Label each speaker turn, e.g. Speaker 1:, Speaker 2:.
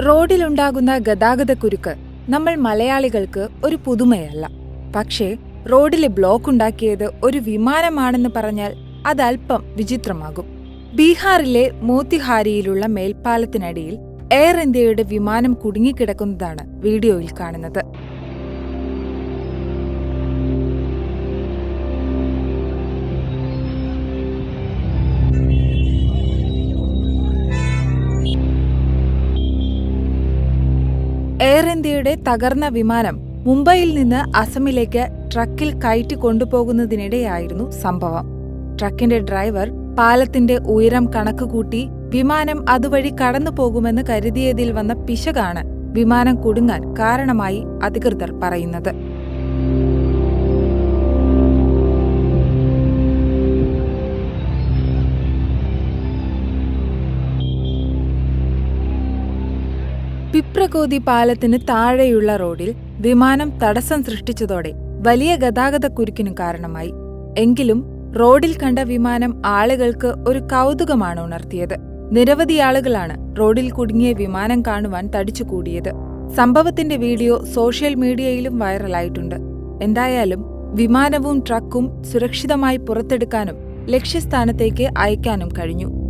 Speaker 1: റോഡിലുണ്ടാകുന്ന ഗതാഗതക്കുരുക്ക് നമ്മൾ മലയാളികൾക്ക് ഒരു പുതുമയല്ല. പക്ഷേ റോഡിലെ ബ്ലോക്ക് ഉണ്ടാക്കിയത് ഒരു വിമാനമാണെന്ന് പറഞ്ഞാൽ അതല്പം വിചിത്രമാകും. ബീഹാറിലെ മോത്തിഹാരിയിലുള്ള മേൽപ്പാലത്തിനടിയിൽ എയർ ഇന്ത്യയുടെ വിമാനം കുടുങ്ങിക്കിടക്കുന്നതാണ് വീഡിയോയിൽ കാണുന്നത്. എയർ ഇന്ത്യയുടെ തകർന്ന വിമാനം മുംബൈയിൽ നിന്ന് അസമിലേക്ക് ട്രക്കിൽ കയറ്റി കൊണ്ടുപോകുന്നതിനിടെയായിരുന്നു സംഭവം. ട്രക്കിന്റെ ഡ്രൈവർ പാലത്തിന്റെ ഉയരം കണക്കുകൂട്ടി വിമാനം അതുവഴി കടന്നു പോകുമെന്ന് കരുതിയതിൽ വന്ന പിശകാണ് വിമാനം കുടുങ്ങാൻ കാരണമായി അധികൃതർ പറയുന്നത്. പിപ്രകോതി പാലത്തിന് താഴെയുള്ള റോഡിൽ വിമാനം തടസ്സം സൃഷ്ടിച്ചതോടെ വലിയ ഗതാഗതക്കുരുക്കിനു കാരണമായി. എങ്കിലും റോഡിൽ കണ്ട വിമാനം ആളുകൾക്ക് ഒരു കൗതുകമാണ് ഉണർത്തിയത്. നിരവധി ആളുകളാണ് റോഡിൽ കുടുങ്ങിയ വിമാനം കാണുവാൻ തടിച്ചുകൂടിയത്. സംഭവത്തിന്റെ വീഡിയോ സോഷ്യൽ മീഡിയയിലും വൈറലായിട്ടുണ്ട്. എന്തായാലും വിമാനവും ട്രക്കും സുരക്ഷിതമായി പുറത്തെടുക്കാനും ലക്ഷ്യസ്ഥാനത്തേക്ക് അയക്കാനും കഴിഞ്ഞു.